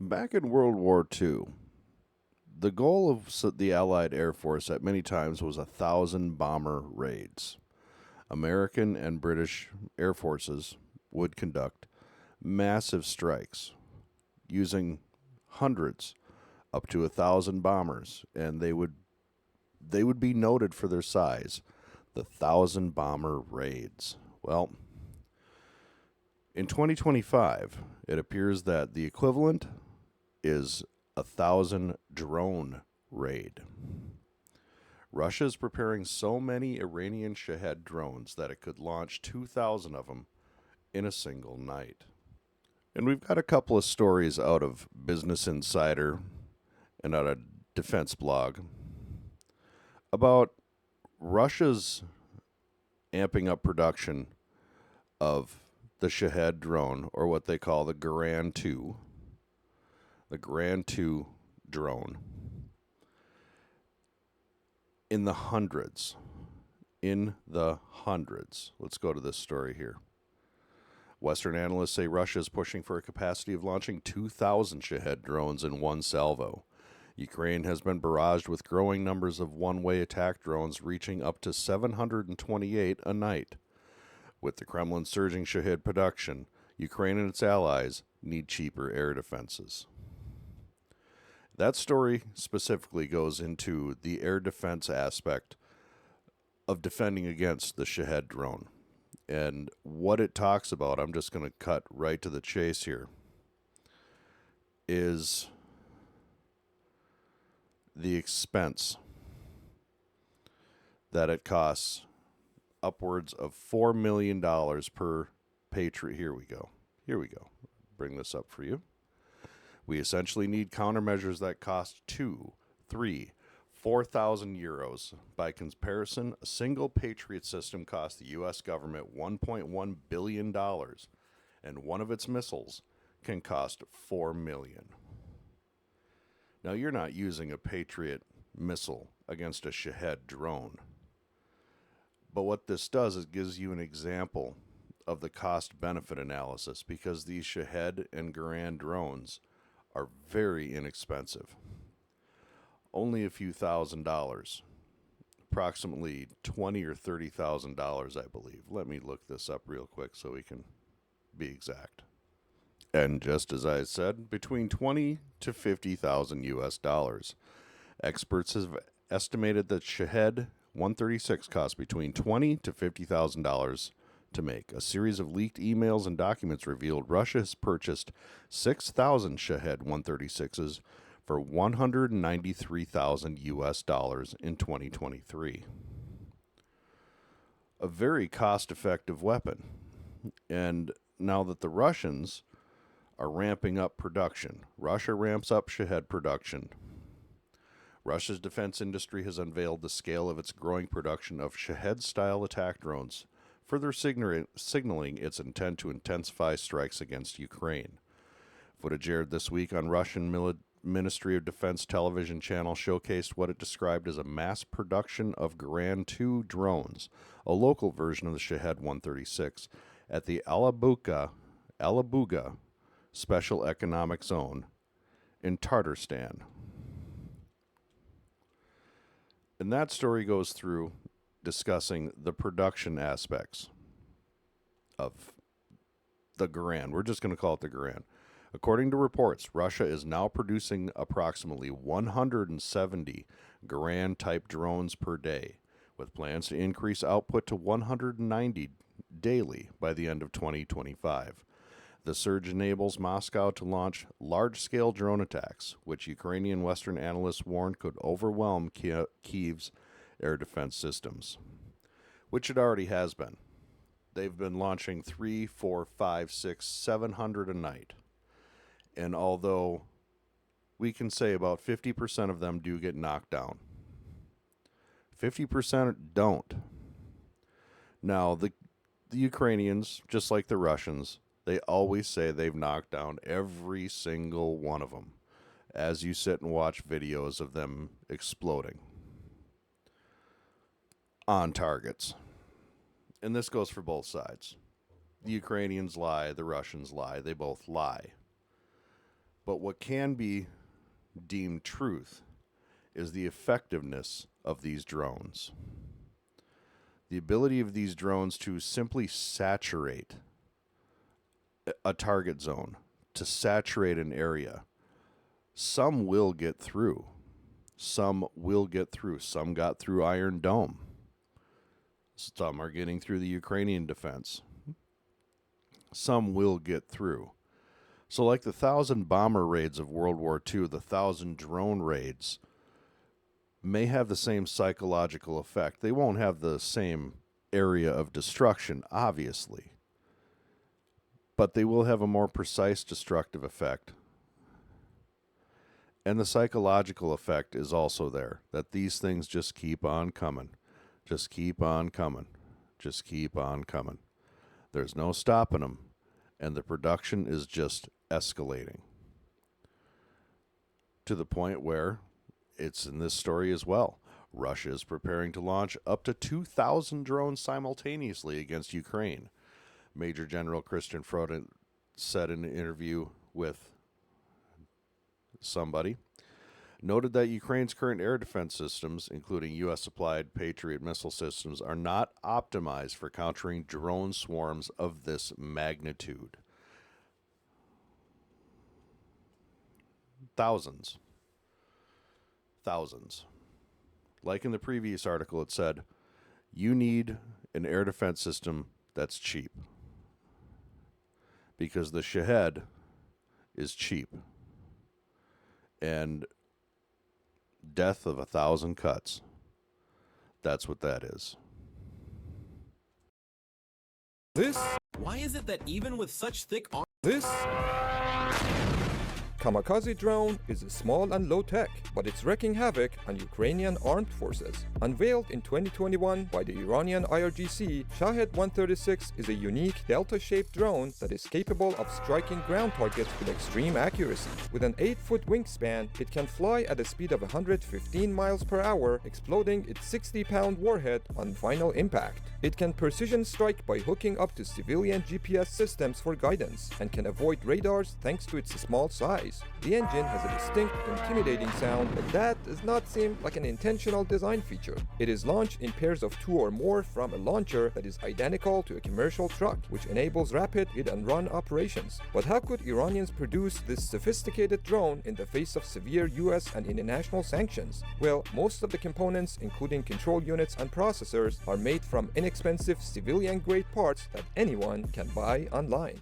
Back in World War II, the goal of the Allied Air Force at many times was 1,000 bomber raids. American and British air forces would conduct massive strikes using hundreds up to 1,000 bombers, and they would be noted for their size, the 1,000 bomber raids. Well, in 2025, it appears that the equivalent is 1,000 drone raid. Russia is preparing so many Iranian Shahed drones that it could launch 2,000 of them in a single night. And we've got a couple of stories out of Business Insider and out of Defense Blog about Russia's amping up production of the Shahed drone, or what they call the Grand 2, the Grand 2 drone, in the hundreds. In the hundreds. Let's go to this story here. Western analysts say Russia is pushing for a capacity of launching 2,000 Shahed drones in one salvo. Ukraine has been barraged with growing numbers of one-way attack drones reaching up to 728 a night. With the Kremlin surging Shahed production, Ukraine and its allies need cheaper air defenses. That story specifically goes into the air defense aspect of defending against the Shahed drone. And what it talks about, I'm just going to cut right to the chase here, is the expense that it costs, upwards of $4 million per Patriot. Here we go. Bring this up for you. We essentially need countermeasures that cost 2, 3, 4,000 euros. By comparison, a single Patriot system costs the U.S. government $1.1 billion, and one of its missiles can cost $4 million. Now, you're not using a Patriot missile against a Shahed drone. But what this does is gives you an example of the cost-benefit analysis, because these Shahed and Garand drones are very inexpensive. Only a few $1,000s, approximately $20,000 or $30,000, I believe. Let me look this up real quick so we can be exact. And just as I said, between $20,000 to $50,000 US dollars. Experts have estimated that Shahed-136 costs between $20,000 to $50,000 to make. A series of leaked emails and documents revealed Russia has purchased 6,000 Shahed-136s for $193,000 US dollars in 2023. A very cost-effective weapon. And now that the Russians are ramping up production, Russia ramps up Shahed production. Russia's defense industry has unveiled the scale of its growing production of Shahed-style attack drones, further signaling its intent to intensify strikes against Ukraine. Footage aired this week on Russian Ministry of Defense television channel showcased what it described as a mass production of Grand 2 drones, a local version of the Shahed-136, at the Alabuga Special Economic Zone in Tatarstan. And that story goes through discussing the production aspects of the Garand. We're just going to call it the Garand. According to reports, Russia is now producing approximately 170 Garand-type drones per day, with plans to increase output to 190 daily by the end of 2025. The surge enables Moscow to launch large-scale drone attacks, which Ukrainian Western analysts warned could overwhelm Kyiv's air defense systems, which it already has been. They've been launching 3, 4, 5, 6, 700 a night. And although we can say about 50% of them do get knocked down, 50% don't. Now, the Ukrainians, just like the Russians, they always say they've knocked down every single one of them as you sit and watch videos of them exploding on targets. And this goes for both sides. The Ukrainians lie, the Russians lie, they both lie. But what can be deemed truth is the effectiveness of these drones. The ability of these drones to simply saturate a target zone, to saturate an area. Some will get through. Some will get through. Some got through Iron Dome. Some are getting through the Ukrainian defense. Some will get through. So like the 1,000 bomber raids of World War II, the 1,000 drone raids may have the same psychological effect. They won't have the same area of destruction, obviously, but they will have a more precise destructive effect. And the psychological effect is also there, that these things just keep on coming. Just keep on coming. Just keep on coming. There's no stopping them, and the production is just escalating to the point where it's in this story as well. Russia is preparing to launch up to 2,000 drones simultaneously against Ukraine. Major General Christian Froden said in an interview with somebody, noted that Ukraine's current air defense systems, including U.S.-supplied Patriot missile systems, are not optimized for countering drone swarms of this magnitude. Thousands. Like in the previous article, it said, you need an air defense system that's cheap. Because the Shahed is cheap. And death of 1,000 cuts. That's what that is. Why is it that even with such thick arms... This Kamikaze drone is small and low-tech, but it's wreaking havoc on Ukrainian armed forces. Unveiled in 2021 by the Iranian IRGC, Shahed-136 is a unique delta-shaped drone that is capable of striking ground targets with extreme accuracy. With an 8-foot wingspan, it can fly at a speed of 115 miles per hour, exploding its 60-pound warhead on final impact. It can precision strike by hooking up to civilian GPS systems for guidance, and can avoid radars thanks to its small size. The engine has a distinct, intimidating sound, but that does not seem like an intentional design feature. It is launched in pairs of 2 or more from a launcher that is identical to a commercial truck, which enables rapid hit-and-run operations. But how could Iranians produce this sophisticated drone in the face of severe US and international sanctions? Well, most of the components, including control units and processors, are made from inexpensive civilian-grade parts that anyone can buy online.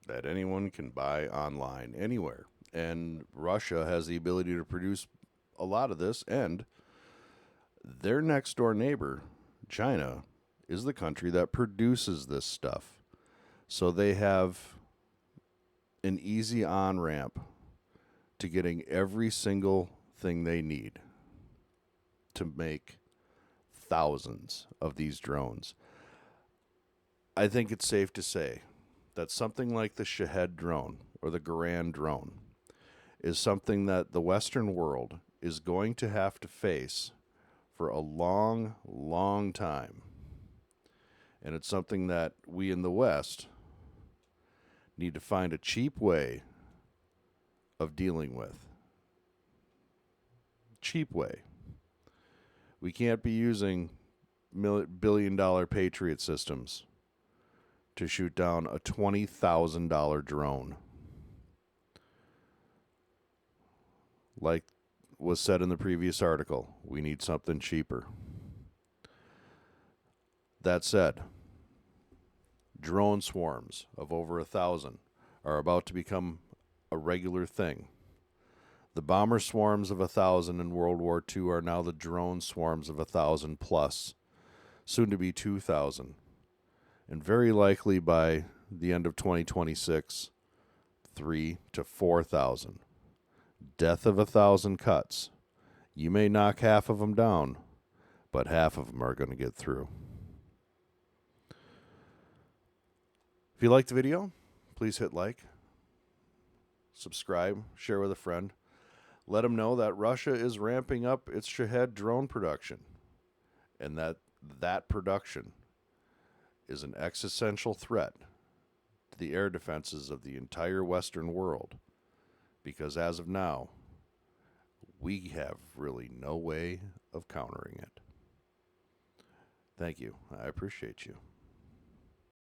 That anyone can buy online anywhere. And Russia has the ability to produce a lot of this, and their next door neighbor, China, is the country that produces this stuff. So they have an easy on-ramp to getting every single thing they need to make thousands of these drones. I think it's safe to say that something like the Shahed drone or the Garand drone is something that the Western world is going to have to face for a long, long time. And it's something that we in the West need to find a cheap way of dealing with. Cheap way. We can't be using billion-dollar Patriot systems to shoot down a $20,000 drone. Like was said in the previous article, we need something cheaper. That said, drone swarms of over 1,000 are about to become a regular thing. The bomber swarms of 1,000 in World War II are now the drone swarms of 1,000 plus, soon to be 2,000. And very likely by the end of 2026, 3,000 to 4,000. Death of 1,000 cuts. You may knock half of them down, but half of them are going to get through. If you liked the video, please hit like, subscribe, share with a friend. Let them know that Russia is ramping up its Shahed drone production, and that production is an existential threat the air defenses of the entire Western world, because as of now, we have really no way of countering it. Thank you. I appreciate you.